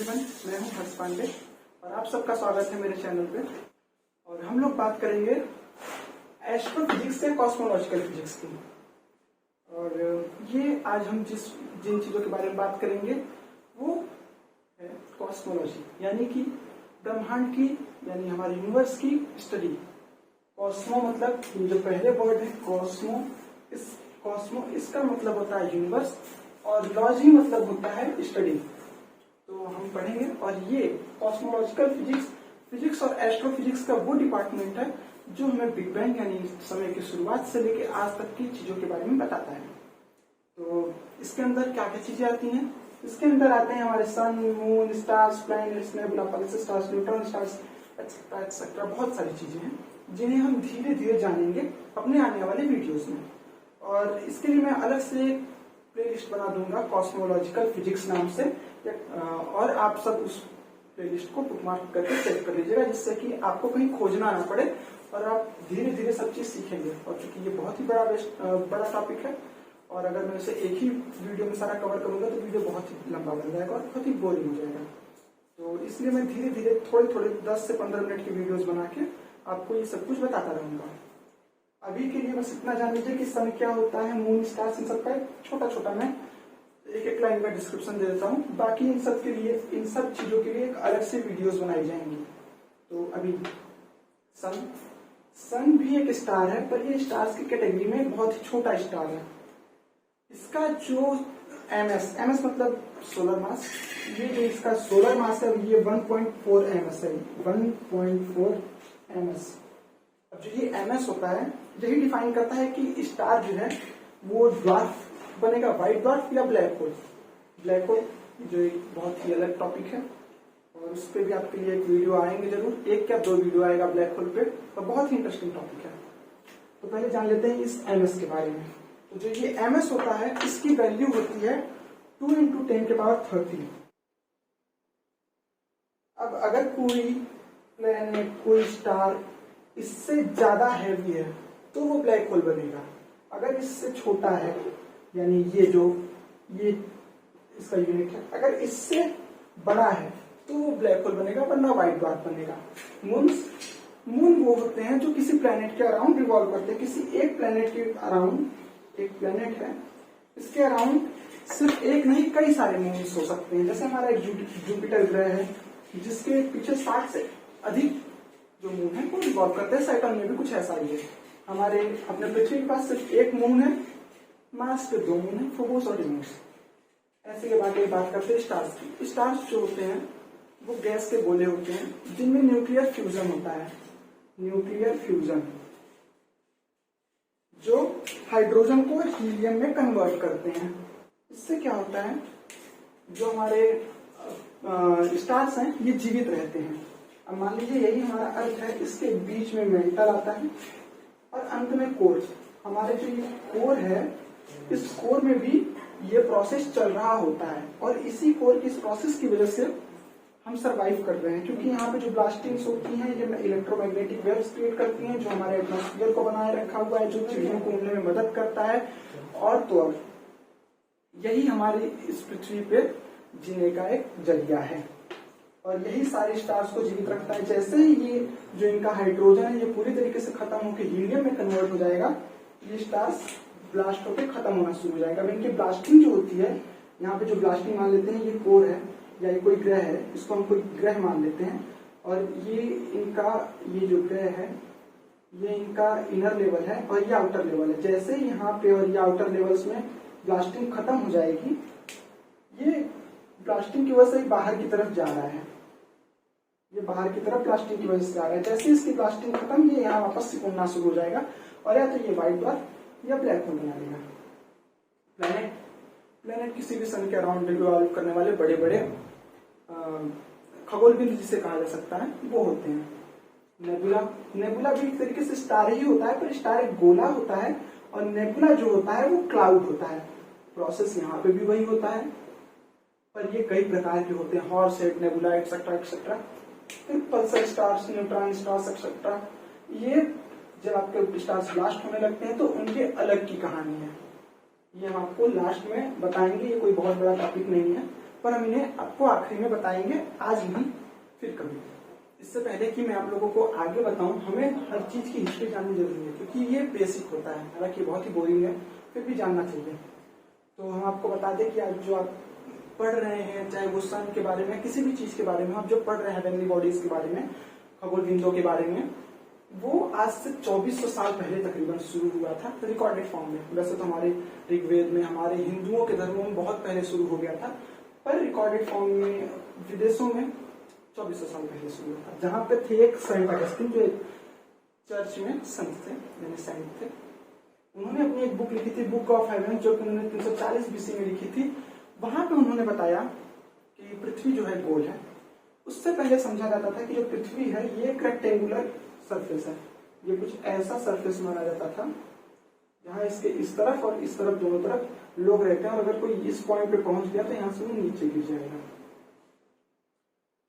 Everyone, मैं हूं हर्ष पांडे और आप सबका स्वागत है मेरे चैनल पे। और हम लोग बात करेंगे एस्ट्रोफिजिक्स या कॉस्मोलॉजिकल फिजिक्स की। और ये आज हम जिन चीजों के बारे में बात करेंगे वो है कॉस्मोलॉजी, यानी कि ब्रह्मांड की, यानी हमारे यूनिवर्स की स्टडी। कॉस्मो मतलब जो पहले वर्ड है कॉस्मो, कॉस्मो इसका मतलब होता है यूनिवर्स और लॉजी मतलब होता है स्टडी। तो हम पढ़ेंगे। और ये कॉस्मोलॉजिकल फिजिक्स और एस्ट्रोफिजिक्स का वो डिपार्टमेंट है जो हमें बिग बैंग यानी समय की शुरुआत से लेकर आज तक की चीजों के बारे में बताता है। तो इसके अंदर क्या क्या चीजें आती हैं? इसके अंदर आते हैं हमारे sun, moon, stars, planets, nebula, pulse stars, neutron stars, etcetera etcetera. बहुत सारी चीजें हैं जिन्हें हम धीरे धीरे जानेंगे अपने आने वाले वीडियोस में। और इसके लिए मैं अलग से एक प्लेलिस्ट बना दूंगा कॉस्मोलॉजिकल फिजिक्स नाम से, और आप सब उस प्लेलिस्ट को बुकमार्क करके चेक कर लीजिएगा, जिससे कि आपको कहीं खोजना ना पड़े और आप धीरे धीरे सब चीज सीखेंगे। और चूंकि ये बहुत ही बड़ा टॉपिक है और अगर मैं इसे एक ही वीडियो में सारा कवर करूंगा तो वीडियो बहुत ही लंबा बन जाएगा और बहुत ही बोरिंग हो जाएगा। तो इसलिए मैं धीरे धीरे थोड़े 10 से 15 मिनट की वीडियोस बना के आपको ये सब कुछ बताता रहूंगा। अभी के लिए बस इतना जान लीजिए कि सन क्या होता है, मून, स्टार्स, इन सबका छोटा छोटा मैं एक लाइन का डिस्क्रिप्शन दे देता हूँ। बाकी इन सब के लिए, इन सब चीजों के लिए एक अलग से वीडियोस बनाई जाएंगी। तो अभी सन भी एक स्टार है, पर ये स्टार्स की कैटेगरी में बहुत ही छोटा स्टार है। इसका जो एमएस मतलब सोलर मास, ये जो इसका सोलर मास है ये 1.4 एमएस है, 1.4 एमएस। अब जो ये एमएस होता है यही डिफाइन करता है कि स्टार जो है वो ड्वार्फ बनेगा, व्हाइट ड्वार्फ या ब्लैक होल। ब्लैक होल जो एक बहुत ही अलग टॉपिक है और उस पर भी आपके लिए एक वीडियो आएंगे जरूर, एक या दो वीडियो आएगा ब्लैक होल पे, और बहुत ही इंटरेस्टिंग टॉपिक है। तो पहले जान लेते हैं इस एमएस के बारे में। तो जो ये एमएस होता है इसकी वैल्यू होती है 2 × 10⁻30। अब अगर कोई प्लैनेट, कोई स्टार इससे ज्यादा हैवी है तो वो ब्लैक होल बनेगा। अगर इससे छोटा है, यानी ये इसका यूनिट है, अगर इससे बड़ा है तो वो ब्लैक होल बनेगा, वरना व्हाइट ड्वार्फ बनेगा। मून वो होते हैं जो किसी प्लैनेट के अराउंड रिवॉल्व करते हैं। किसी एक प्लैनेट के अराउंड, एक प्लैनेट है, इसके अराउंड सिर्फ एक नहीं कई सारे मून्स हो सकते हैं। जैसे हमारा एक जुपिटर ग्रह है जिसके पीछे 60 से अधिक जो मून है वो रिवॉल्व करते हैं। सैटर्न में भी कुछ ऐसा ही है। हमारे अपने पृथ्वी के पास सिर्फ एक मून है, मार्स पे 2 मून है, फोबोस और डिमोस। ऐसे के बात करते हैं स्टार्स की। स्टार्स जो होते हैं वो गैस के गोले होते हैं जिनमें न्यूक्लियर फ्यूजन होता है। न्यूक्लियर फ्यूजन जो हाइड्रोजन को हीलियम में कन्वर्ट करते हैं। इससे क्या होता है, जो हमारे स्टार्स हैं ये जीवित रहते हैं। अब मान लीजिए यही हमारा अर्थ है, इसके बीच में मेंटल आता है और अंत में कोर। हमारे जो ये कोर है, इस कोर में भी ये प्रोसेस चल रहा होता है और इसी कोर की इस प्रोसेस की वजह से हम सरवाइव कर रहे हैं। क्योंकि यहाँ पे जो ब्लास्टिंग्स होती हैं ये इलेक्ट्रोमैग्नेटिक वेव्स क्रिएट करती हैं जो हमारे एटमॉस्फेयर को बनाए रखा हुआ है, जो चिड़ियों को उड़ने में मदद करता है। और तो और यही हमारी इस पृथ्वी पे जीने का एक जरिया है और यही सारे स्टार्स को जीवित रखता है। जैसे ही ये जो इनका हाइड्रोजन है ये पूरी तरीके से खत्म होकर हीलियम में कन्वर्ट हो जाएगा, ये स्टार्स ब्लास्ट होकर खत्म होना शुरू हो जाएगा। अब इनकी ब्लास्टिंग जो होती है, यहाँ पे जो ब्लास्टिंग मान लेते हैं ये कोर है या ये कोई ग्रह है, इसको हम कोई ग्रह मान लेते हैं। और ये जो ग्रह है ये इनका इनर लेवल है और ये आउटर लेवल है। जैसे ही यहाँ पे और ये आउटर लेवल्स में ब्लास्टिंग खत्म हो जाएगी, ये ब्लास्टिंग की वजह से बाहर की तरफ जा रहा है, ये बाहर की तरफ ब्लास्टिंग की वजह से जा रहा है। जैसे इसकी ब्लास्टिंग खत्म, ये यहाँ वापस सिकुड़ना शुरू हो जाएगा और या तो ये व्हाइट ड्वार्फ या ब्लैक होल बना देगा। प्लैनेट किसी भी सन के अराउंड रिवॉल्व करने वाले बड़े बड़े खगोल बिंदु जिसे कहा जा सकता है वो होते हैं। नेबुला भी एक तरीके से स्टार ही होता है, पर स्टार एक गोला होता है और नेबुला जो होता है वो क्लाउड होता है। प्रोसेस यहाँ पे भी वही होता है, पर ये कई प्रकार के होते हैं। हॉर्सहेड नेबुला एक्सेट्रा एक्सेट्रा, फिर Pulsar stars, neutron stars etcetera. ये जब आपके स्टार्स ब्लास्ट होने लगते हैं तो उनके अलग की कहानी है, ये हम आपको लास्ट में बताएंगे। ये कोई बहुत बड़ा टॉपिक नहीं है, पर हम इन्हें आपको आखिरी में बताएंगे, आज नहीं फिर कभी। इससे पहले कि मैं आप लोगों को आगे बताऊं, हमें हर चीज की हिस्ट्री जाननी जरूरी है, क्योंकि ये बेसिक होता है, हालांकि बहुत ही बोरिंग है, फिर भी जानना चाहिए। तो हम आपको बता दें कि आज जो आप पढ़ रहे हैं, चाहे वो सन के बारे में, किसी भी चीज के बारे में आप जो पढ़ रहे हैं, हेवनली बॉडीज के बारे में, खगोल बिंदुओं के बारे में, वो आज से 2400 साल पहले तकरीबन शुरू हुआ था रिकॉर्डेड फॉर्म में। वैसे तो हमारे ऋग्वेद में, हमारे हिंदुओं के धर्मों में बहुत पहले शुरू हो गया था, पर रिकॉर्डेड फॉर्म में विदेशों में 2400 साल पहले शुरू हुआ था, जहां पे थे एक सेंट अगस्टिन, जो एक चर्च में संत थे, यानी सेंट थे। उन्होंने अपनी एक बुक लिखी थी, बुक ऑफ हेवन, जो कि उन्होंने 340 बीसी में लिखी थी। वहां पे उन्होंने बताया कि पृथ्वी जो है गोल है। उससे पहले समझा जाता था कि जो पृथ्वी है ये एक रेक्टेंगुलर सरफेस है, ये कुछ ऐसा सरफेस माना जाता था जहां इसके इस तरफ और इस तरफ दोनों तरफ लोग रहते हैं, और अगर कोई इस पॉइंट पे पहुंच गया तो यहाँ से वो नीचे गिर जाएगा।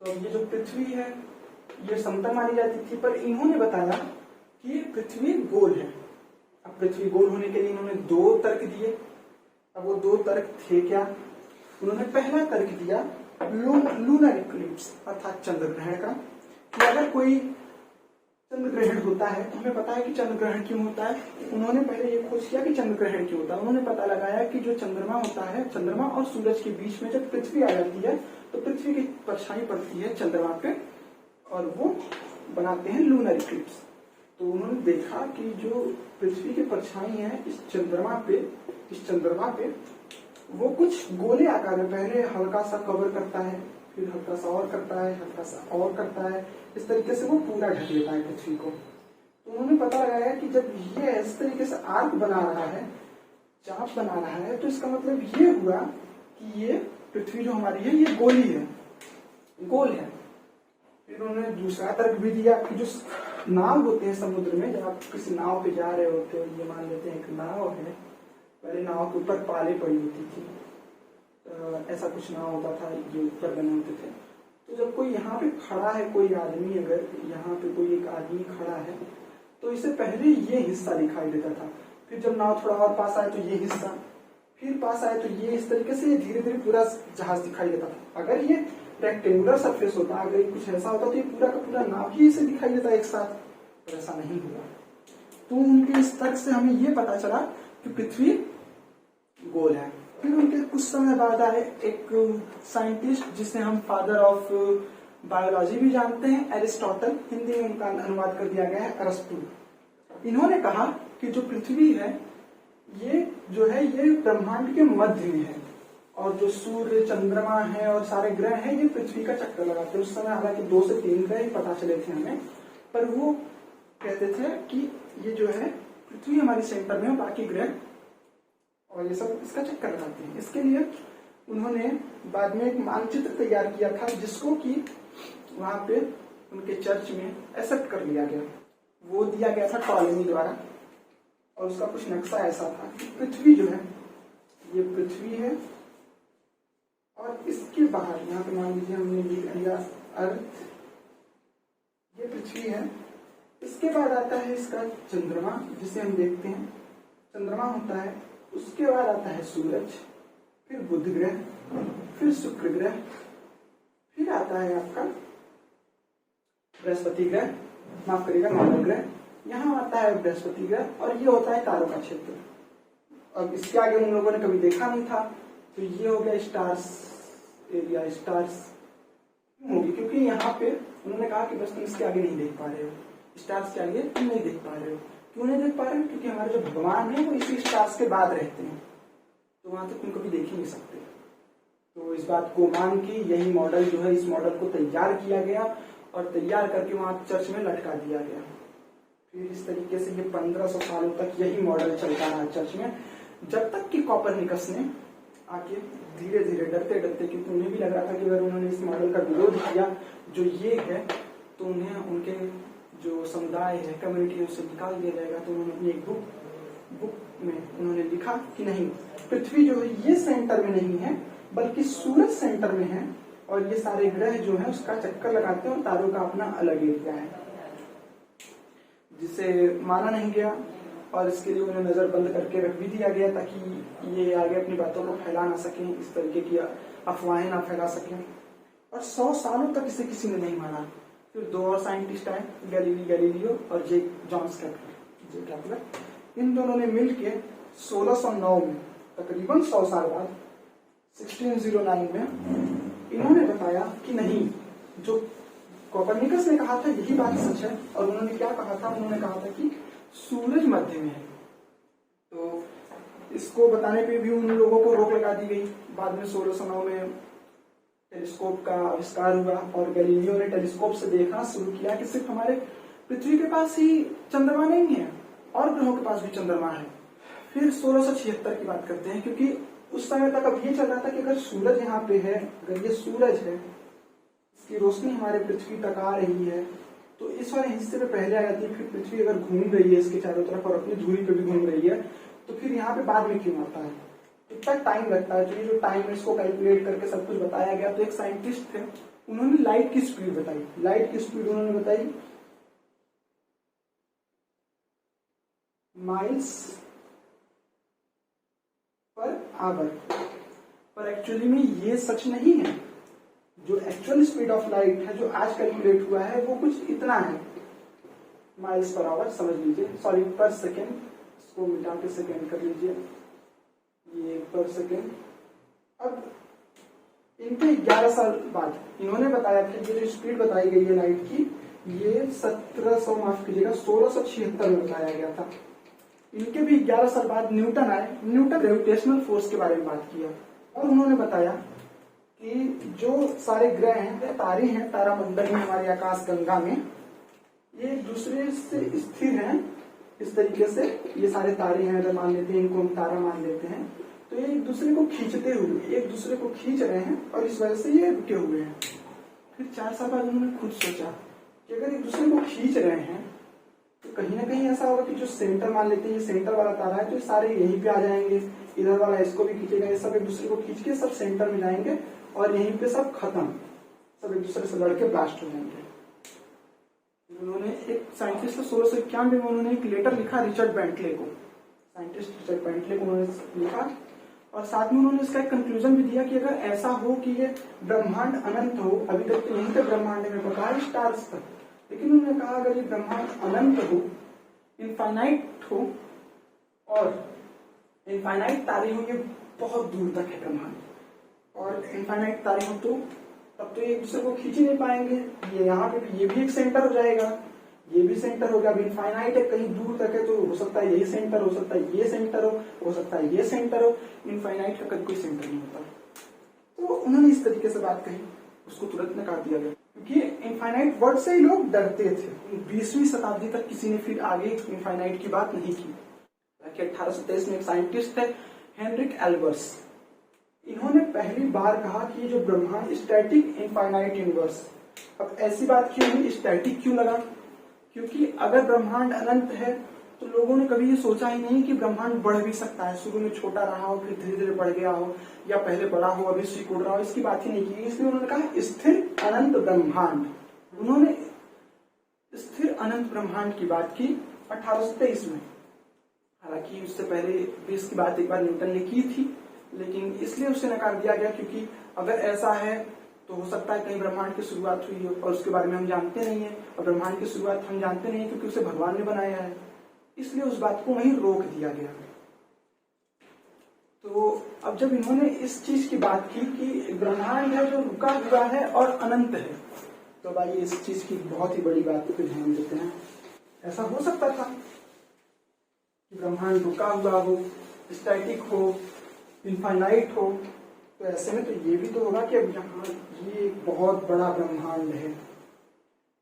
तो ये जो पृथ्वी है ये समतल मानी जाती थी, पर इन्होंने बताया कि पृथ्वी गोल है। अब पृथ्वी गोल होने के लिए इन्होंने 2 तर्क दिए। अब वो 2 तर्क थे क्या? उन्होंने पहला तर्क दिया लूनर इक्लिप्स, अर्थात चंद्र ग्रहण का, कि अगर कोई चंद्र ग्रहण होता है, तो हमें पता है कि चंद्र ग्रहण क्यों होता है। उन्होंने पहले ये खोज किया कि चंद्र ग्रहण क्यों होता है। उन्होंने पता लगाया कि जो चंद्रमा होता है, चंद्रमा और सूरज के बीच में जब पृथ्वी आ जाती है तो पृथ्वी की परछाई पड़ती है चंद्रमा पे, और वो बनाते हैं लूनर इक्लिप्स। तो उन्होंने देखा कि जो पृथ्वी की परछाई है इस चंद्रमा पे वो कुछ गोले आकार में, पहले हल्का सा कवर करता है, फिर हल्का सा और करता है, हल्का सा और करता है, इस तरीके से वो पूरा ढक लेता है पृथ्वी को। तो उन्होंने पता लगाया कि जब ये इस तरीके से आर्क बना रहा है, चाप बना रहा है, तो इसका मतलब ये हुआ कि ये पृथ्वी जो हमारी है ये गोली है, गोल है। फिर उन्होंने दूसरा तर्क भी दिया कि जो नाव होते हैं समुद्र में, जब आप किसी नाव पे जा रहे होते हो, ये मान लेते हैं एक नाव है, पहले नाव के ऊपर पाले पड़ी होती थी, ऐसा कुछ नाव होता था जो ऊपर बने होते थे। तो जब कोई यहाँ पे खड़ा है, कोई आदमी, अगर यहाँ पे कोई एक आदमी खड़ा है तो इससे पहले ये हिस्सा दिखाई देता था, फिर जब नाव थोड़ा और पास आए तो ये हिस्सा, फिर पास आए तो ये, इस तरीके से धीरे धीरे पूरा जहाज दिखाई देता था। अगर ये रेक्टेंगुलर सरफेस होता, अगर कुछ ऐसा होता तो ये पूरा का पूरा नाव ही इसे दिखाई देता एक साथ, पर ऐसा नहीं हुआ। तो उनके इस तर्क से हमें ये पता चला कि पृथ्वी गोल है। फिर उनके कुछ समय बाद आए एक साइंटिस्ट जिसे हम फादर ऑफ बायोलॉजी भी जानते हैं, एरिस्टोटल, हिंदी में उनका अनुवाद कर दिया गया है अरस्तु। इन्होंने कहा कि जो पृथ्वी है ये जो है ये ब्रह्मांड के मध्य में है, और जो सूर्य, चंद्रमा है और सारे ग्रह हैं ये पृथ्वी का चक्कर लगाते हैं। उस समय हालांकि 2 से 3 ग्रह ही पता चले थे हमें, पर वो कहते थे कि ये जो है पृथ्वी हमारी सेंटर में है, बाकी ग्रह और ये सब इसका चक्कर लगाते हैं। इसके लिए उन्होंने बाद में एक मानचित्र तैयार किया था, जिसको कि वहां पे उनके चर्च में एक्सेप्ट कर लिया गया। वो दिया गया था टॉलेमी द्वारा, और उसका कुछ नक्शा ऐसा था कि पृथ्वी जो है ये पृथ्वी है, और इसके बाहर यहाँ पे मान लीजिए हमने लिया अर्थ, ये पृथ्वी है। इसके बाद आता है इसका चंद्रमा, जिसे हम देखते हैं, चंद्रमा होता है। उसके बाद आता है सूरज, फिर बुध ग्रह, फिर शुक्र ग्रह, फिर आता है आपका बृहस्पति ग्रह, माफ करिएगा मंगल ग्रह, यहाँ आता है बृहस्पति ग्रह, और ये होता है तारों का क्षेत्र। अब इसके आगे उन लोगों ने कभी देखा नहीं था, तो ये हो गया स्टार्स एरिया। स्टार्स होगी क्योंकि यहाँ पे उन्होंने कहा कि बस तुम इसके आगे नहीं देख पा रहे हो, स्टार्स के आगे तुम नहीं देख पा रहे हो। क्यों नहीं देख पा रहे हो? क्योंकि हमारे जो भगवान है वो इसी स्टार्स के बाद रहते हैं, तो वहां तक तुम कभी देख ही नहीं सकते। तो इस बात को मान के यही मॉडल जो है, इस मॉडल को तैयार किया गया और तैयार करके वहां चर्च में लटका दिया गया। फिर इस तरीके से ये 1500 सालों तक यही मॉडल चलता रहा चर्च में, जब तक कि कॉपरनिकस ने आके धीरे धीरे डरते डरते, क्योंकि उन्हें भी लग रहा था कि अगर उन्होंने इस मॉडल का विरोध किया जो ये है तो उन्हें उनके जो समुदाय है, कम्युनिटी है, उससे निकाल दिया जाएगा। तो उन्होंने अपनी एक बुक में उन्होंने लिखा कि नहीं, पृथ्वी जो है ये सेंटर में नहीं है बल्कि सूरज सेंटर में है, और ये सारे ग्रह जो है उसका चक्कर लगाते हैं और तारों का अपना अलग एरिया है, जिसे माना नहीं गया। और इसके लिए उन्हें नजर बंद करके रख भी दिया गया ताकि ये आगे अपनी बातों को फैला ना सकें, इस तरीके की अफवाहें ना फैला सकें। और 100 सालों तक इसे किसी ने नहीं माना। फिर 2 और साइंटिस्ट आए, गैलीलियो और जॉन्स केपलर। इन दोनों ने मिलकर 1609 में, तकरीबन 100 साल बाद 1609 में इन्होंने बताया कि नहीं, जो कोपरनिकस ने कहा था यही बात सच है। और उन्होंने क्या कहा था? उन्होंने कहा था कि सूरज मध्य में है। तो इसको बताने पे भी उन लोगों को रोक लगा दी गई। बाद में 1609 में टेलीस्कोप का आविष्कार हुआ और गैलीलियो ने टेलीस्कोप से देखना शुरू किया कि सिर्फ हमारे पृथ्वी के पास ही चंद्रमा नहीं है, और ग्रहों के पास भी चंद्रमा है। फिर 1676 की बात करते हैं, क्योंकि उस समय तक अब ये चल रहा था कि अगर सूरज यहाँ पे है, अगर ये सूरज है, इसकी रोशनी हमारे पृथ्वी तक आ रही है, तो इस वाले हिस्से पे पहले आ जाती है। फिर पृथ्वी अगर घूम रही है इसके चारों तरफ और अपनी धुरी पे भी घूम रही है, तो फिर यहाँ पे बाद में क्यों आता है? इतना टाइम लगता है। तो ये जो टाइम है इसको कैलकुलेट करके सब कुछ बताया गया। तो एक साइंटिस्ट थे, उन्होंने लाइट की स्पीड बताई। लाइट की स्पीड उन्होंने बताई माइल्स पर आवर। पर एक्चुअली में ये सच नहीं है। जो एक्चुअल स्पीड ऑफ लाइट है, जो आज कैलकुलेट हुआ है, वो कुछ इतना है, माइल्स पर आवर समझ लीजिए, सॉरी पर सेकेंड, इसको मिटा के सेकेंड कर लीजिए, ये पर सेकेंड। अब इनके 11 साल बाद इन्होंने बताया था ये जो स्पीड बताई गई है लाइट की, ये 1676 में बताया गया था। इनके भी 11 साल बाद न्यूटन आए। न्यूटन ग्रेविटेशनल फोर्स के बारे में बात किया और उन्होंने बताया कि जो सारे ग्रह हैं, तारे हैं तारामंडल में, हमारे आकाश गंगा में, ये एक दूसरे से स्थिर हैं। इस तरीके से ये सारे तारे हैं, अगर मान लेते हैं इनको हम तारा मान लेते हैं, तो ये एक दूसरे को खींचते हुए, एक दूसरे को खींच रहे हैं और इस वजह से ये रुके हुए हैं। फिर 4 साल बाद उन्होंने खुद सोचा कि अगर एक दूसरे को खींच रहे हैं तो कहीं ना कहीं ऐसा होगा कि जो सेंटर मान लेते हैं, ये सेंटर वाला तारा है, तो ये सारे यहीं पे आ जाएंगे, इधर वाला इसको भी खींचेगा, ये सब एक दूसरे को खींच के सब सेंटर में जाएंगे और यहीं पे सब खत्म, सब एक दूसरे से लड़के ब्लास्ट हो जाएंगे। उन्होंने एक साइंटिस्ट 1691 में उन्होंने एक लेटर लिखा रिचर्ड बेंटले को, साइंटिस्ट रिचर्ड बेंटले को उन्होंने लिखा और साथ में उन्होंने इसका एक कंक्लूजन भी दिया कि अगर ऐसा हो कि ये ब्रह्मांड अनंत हो, अभी तक तो यहीं तक ब्रह्मांड में पता स्टार्स तक, लेकिन उन्होंने कहा अगर ये ब्रह्मांड अनंत हो, इनफाइनाइट हो और इनफाइनाइट तारे हो, ये बहुत दूर तक है ब्रह्मांड, और इनफाइनाइट तारे हो तो तब तो ये एक दूसरे को खींच ही नहीं पाएंगे। ये यहाँ पे भी, ये भी एक सेंटर हो जाएगा, ये भी सेंटर हो गया। अभी इनफाइनाइट है, कहीं दूर तक है, तो हो सकता है यही सेंटर, हो सकता है ये सेंटर हो सकता है ये सेंटर हो। इनफाइनाइट का कभी कोई सेंटर नहीं होता। तो उन्होंने इस तरीके से बात कही, उसको तुरंत नकार दिया गया, क्योंकि इनफाइनाइट वर्ड से ही लोग डरते थे। 20वीं शताब्दी तक किसी ने फिर आगे इनफाइनाइट की बात नहीं की। 1823 में एक साइंटिस्ट थे हेनरिक एल्बर्स, इन्होंने पहली बार कहा कि जो ब्रह्मांड स्टैटिक इनफाइनाइट यूनिवर्स। अब ऐसी बात क्यों हुई, स्टैटिक क्यों लगा? क्योंकि अगर ब्रह्मांड अनंत है तो लोगों ने कभी ये सोचा ही नहीं कि ब्रह्मांड बढ़ भी सकता है, शुरू में छोटा रहा हो फिर धीरे धीरे बढ़ गया हो, या पहले बड़ा हो अभी सिकुड़ रहा हो, इसकी बात ही नहीं की। इसलिए उन्होंने कहा स्थिर अनंत ब्रह्मांड। उन्होंने स्थिर अनंत ब्रह्मांड की बात की 1823 में। हालांकि उससे पहले भी इसकी बात एक बार न्यूटन ने की थी, लेकिन इसलिए उसे नकार दिया गया क्योंकि अगर ऐसा है तो हो सकता है कहीं ब्रह्मांड की शुरुआत हुई हो और उसके बारे में हम जानते नहीं है, और ब्रह्मांड की शुरुआत हम जानते नहीं क्योंकि उसे भगवान ने बनाया है, इसलिए उस बात को वहीं रोक दिया गया। तो अब जब इन्होंने इस चीज की बात की कि ब्रह्मांड है जो रुका हुआ है और अनंत है, तो अब आइए इस चीज की बहुत ही बड़ी बात पे ध्यान देते हैं। ऐसा हो सकता था कि ब्रह्मांड रुका हुआ हो, स्टैटिक हो, इनफाइनाइट हो, तो ऐसे में तो ये भी तो होगा कि अब यहाँ ये एक बहुत बड़ा ब्रह्मांड है,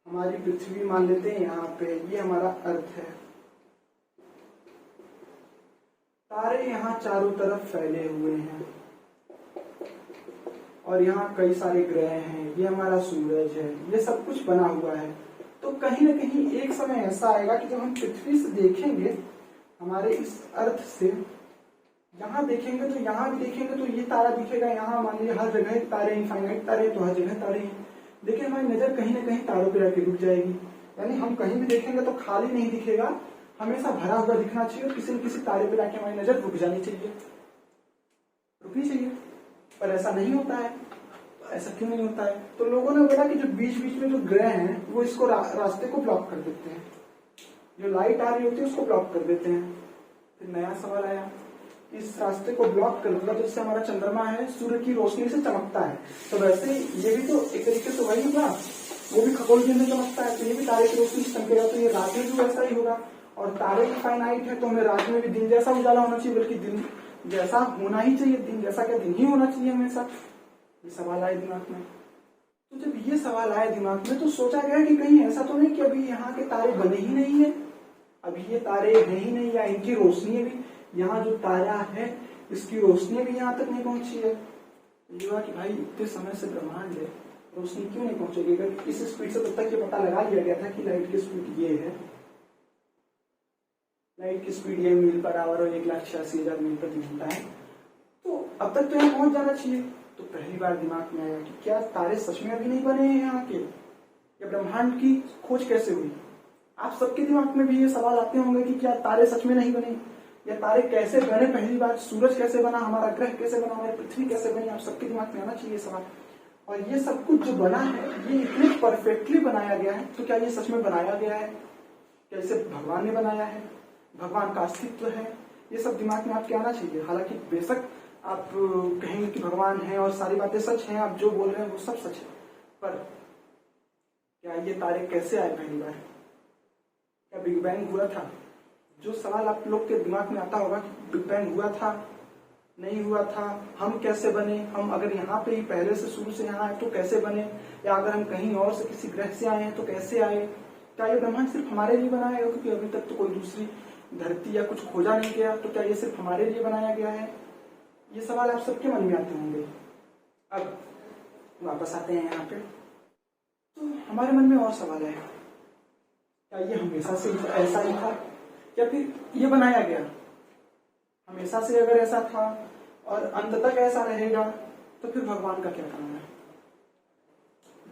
हमारी पृथ्वी मान लेते हैं यहाँ पे, ये हमारा अर्थ है, तारे यहाँ चारों तरफ फैले हुए हैं और यहाँ कई सारे ग्रह हैं, ये हमारा सूरज है, ये सब कुछ बना हुआ है। तो कहीं ना कहीं एक समय ऐसा आएगा कि जब हम पृथ्वी से देखेंगे, हमारे इस अर्थ से यहाँ देखेंगे, तो यहाँ भी देखेंगे तो ये तारा दिखेगा, यहाँ मान लीजिए हर जगह तारे, इनफाइनाइट तारे, तो हर जगह तारे हैं। देखिए हमारी नजर कहीं ना कहीं तारों पर आके रुक जाएगी, यानी हम कहीं भी देखेंगे तो खाली नहीं दिखेगा, हमेशा भरा हुआ दिखना चाहिए और किसी न किसी तारे पे जाके हमारी नजर रुकनी चाहिए। पर ऐसा नहीं होता है। ऐसा क्यों नहीं होता है? तो लोगों ने बोला कि जो बीच बीच में जो ग्रह हैं वो इसको रास्ते को ब्लॉक कर देते हैं, जो लाइट आ रही होती है उसको ब्लॉक कर देते हैं। फिर नया सवाल आया, इस रास्ते को ब्लॉक कर दिया जिससे हमारा चंद्रमा है सूर्य की रोशनी से चमकता है, तो वैसे ये भी तो एक तरीके से वही होगा, वो भी खगोल के अंदर चमकता है, तो ये भी तारे की रोशनी से चमकेगा, तो ये रात में भी वैसा ही होगा। और तारे की फाइनाइट है तो हमें रात में भी दिन जैसा उजाला होना चाहिए, बल्कि दिन जैसा होना ही चाहिए, दिन जैसा क्या दिन ही होना चाहिए हमेशा। ये सवाल आए दिमाग में। तो जब ये सवाल आए दिमाग में तो सोचा गया कि कहीं ऐसा तो नहीं कि अभी यहाँ के तारे बने ही नहीं है, अभी ये तारे है ही नहीं, या इनकी रोशनी भी, यहाँ जो तारा है इसकी रोशनी भी यहाँ तक नहीं पहुंची है। ये हुआ कि भाई इतने समय से ब्रह्मांड है, रोशनी क्यों नहीं पहुंचेगी? अगर इस स्पीड से तब तक ये पता लगा लिया गया था कि लाइट की स्पीड ये है, लाइट की स्पीड ये मील पर आवर और 1,86,000 मील प्रति घंटा है, तो अब तक तो यहाँ पहुंच जाना चाहिए। तो पहली बार दिमाग में आया कि क्या तारे सच में अभी नहीं बने हैं यहाँ के, या ब्रह्मांड की खोज कैसे हुई? आप सबके दिमाग में भी ये सवाल आते होंगे कि क्या तारे सच में नहीं बने, या तारे कैसे बने? पहली बार सूरज कैसे बना, हमारा ग्रह कैसे बना, हमारी पृथ्वी कैसे बनी? आप सबके दिमाग में आना चाहिए सवाल। और ये सब कुछ जो बना है ये इतने परफेक्टली बनाया गया है, तो क्या ये सच में बनाया गया है? क्या इसे भगवान ने बनाया है? भगवान का अस्तित्व है? ये सब दिमाग में आपके आना चाहिए। हालांकि बेशक आप कहेंगे कि भगवान है और सारी बातें सच हैं, आप जो बोल रहे हैं वो सब सच है, पर क्या ये तारे कैसे आए पहली बार? क्या बिग बैंग हुआ था? जो सवाल आप लोग के दिमाग में आता होगा कि बिग बैंग हुआ था, नहीं हुआ था, हम कैसे बने, हम अगर यहाँ पे ही पहले से शुरू से यहाँ आए तो कैसे बने, या अगर हम कहीं और से किसी ग्रह से आए हैं तो कैसे आए? क्या ये ब्रह्मांड सिर्फ हमारे लिए बनाया गया? क्योंकि अभी तक तो कोई दूसरी धरती या कुछ खोजा नहीं गया, तो क्या ये सिर्फ हमारे लिए बनाया गया है? ये सवाल आप सबके मन में आते होंगे। अब वापस आते हैं यहाँ पे, तो हमारे मन में और सवाल है, क्या ये हमेशा से ऐसा ही था, या फिर ये बनाया गया? हमेशा से अगर ऐसा था और अंत तक ऐसा रहेगा, तो फिर भगवान का क्या काम है?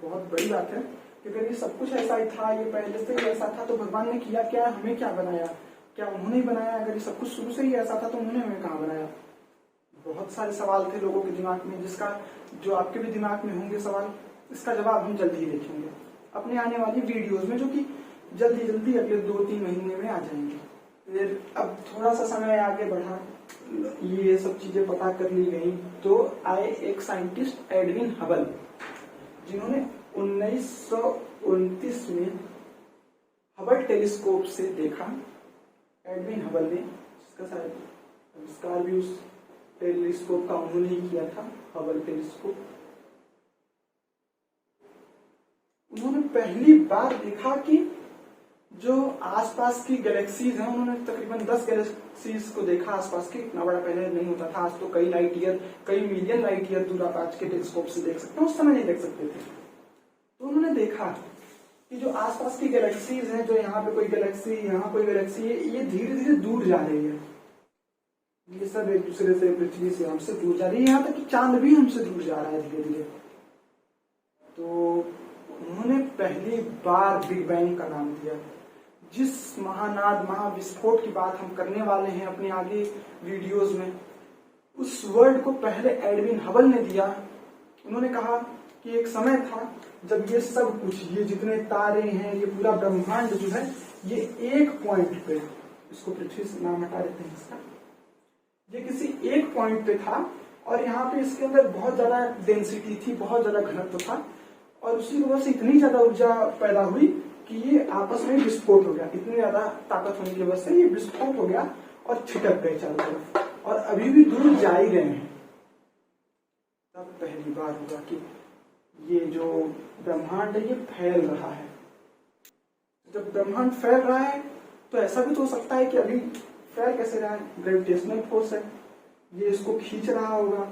बहुत बड़ी बात है कि अगर ये सब कुछ ऐसा ही था, ये पहले से ही ऐसा था, तो भगवान ने किया क्या, हमें क्या बनाया? क्या उन्होंने ही बनाया? अगर ये सब कुछ शुरू से ही ऐसा था तो उन्होंने हमें कहाँ बनाया? बहुत सारे सवाल थे लोगों के दिमाग में, जिसका जो आपके भी दिमाग में होंगे सवाल, इसका जवाब हम जल्दी ही देखेंगे अपने आने वाली वीडियोस में, जो कि जल्दी अगले 2-3 महीने में आ जाएंगे। फिर अब थोड़ा सा समय आगे बढ़ा, ये सब चीजें पता कर ली गई, तो आए एक साइंटिस्ट एडविन हबल, जिन्होंने 1929 में हबल टेलीस्कोप से देखा। एडविन हबल ने, जिसका शायद आविष्कार भी उस टेलीस्कोप का उन्होंने ही किया था, हबल टेलीस्कोप। उन्होंने पहली बार देखा कि जो आसपास की गैलेक्सीज हैं, उन्होंने तकरीबन 10 गैलेक्सीज को देखा आसपास के। इतना बड़ा पहले नहीं होता था, आज तो कई लाइट ईयर, कई मिलियन लाइट ईयर दूर आप आज के टेलीस्कोप से देख सकते हैं, उस समय नहीं देख सकते थे। तो उन्होंने देखा कि जो आसपास की गैलेक्सीज हैं, जो यहाँ पे कोई गैलेक्सी, यहाँ कोई गैलेक्सी है, ये धीरे धीरे दूर जा रही है, ये सब एक दूसरे से, पृथ्वी से, हमसे दूर जा रही है, यहाँ तक कि चांद भी हमसे दूर जा रहा है धीरे धीरे। तो उन्होंने पहली बार बिग बैंग का नाम दिया। जिस महानाद, महाविस्फोट की बात हम करने वाले हैं अपने आगे वीडियोस में, उस वर्ड को पहले एडविन हबल ने दिया। उन्होंने कहा कि एक समय था जब ये सब कुछ, ये जितने तारे हैं, ये पूरा ब्रह्मांड जो है, ये एक पॉइंट पे, इसको पृथ्वी से नाम हटा देते हैं इसका, ये किसी एक पॉइंट पे था, और यहाँ पे इसके अंदर बहुत ज्यादा डेंसिटी थी, बहुत ज्यादा घनत्व था, और उसी वजह से इतनी ज्यादा ऊर्जा पैदा हुई कि ये आपस में विस्फोट हो गया। इतनी ज्यादा ताकत होने की वजह से ये विस्फोट हो गया और छिटक गए चारों तरफ, और अभी भी दूर जा ही रहे हैं। तब पहली बार हुआ कि ये जो ब्रह्मांड है ये फैल रहा है। जब ब्रह्मांड फैल रहा है तो ऐसा भी तो हो सकता है कि अभी फैल कैसे रहा है, ग्रेविटेशनल फोर्स है, ये इसको खींच रहा होगा,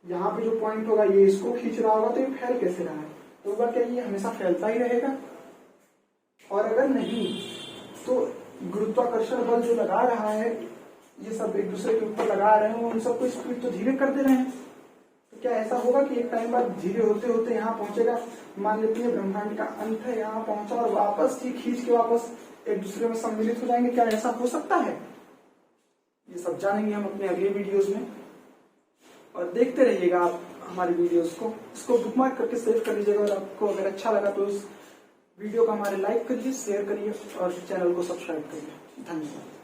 यहाँ पे जो पॉइंट होगा ये इसको खींच रहा होगा, तो ये फैल कैसे रहा है? तो क्या ये हमेशा फैलता ही रहेगा? और अगर नहीं तो गुरुत्वाकर्षण बल जो लगा रहा है, ये सब एक दूसरे के ऊपर लगा रहे हैं, उन सबको स्पीड तो धीरे कर दे रहे हैं। तो क्या ऐसा होगा कि एक टाइम बाद धीरे होते होते यहाँ पहुंचेगा? मान लेते हैं ब्रह्मांड का अंत है, यहाँ पहुंचा और वापस ही खींच के वापस एक दूसरे में सम्मिलित हो जाएंगे? क्या ऐसा हो सकता है? ये सब जानेंगे हम अपने अगले वीडियोस में। और देखते रहिएगा आप हमारे वीडियोस को, इसको बुकमार्क करके सेव कर लीजिएगा। और आपको अगर अच्छा लगा तो इस वीडियो को हमारे लाइक करिए, शेयर करिए और चैनल को सब्सक्राइब करिए। धन्यवाद।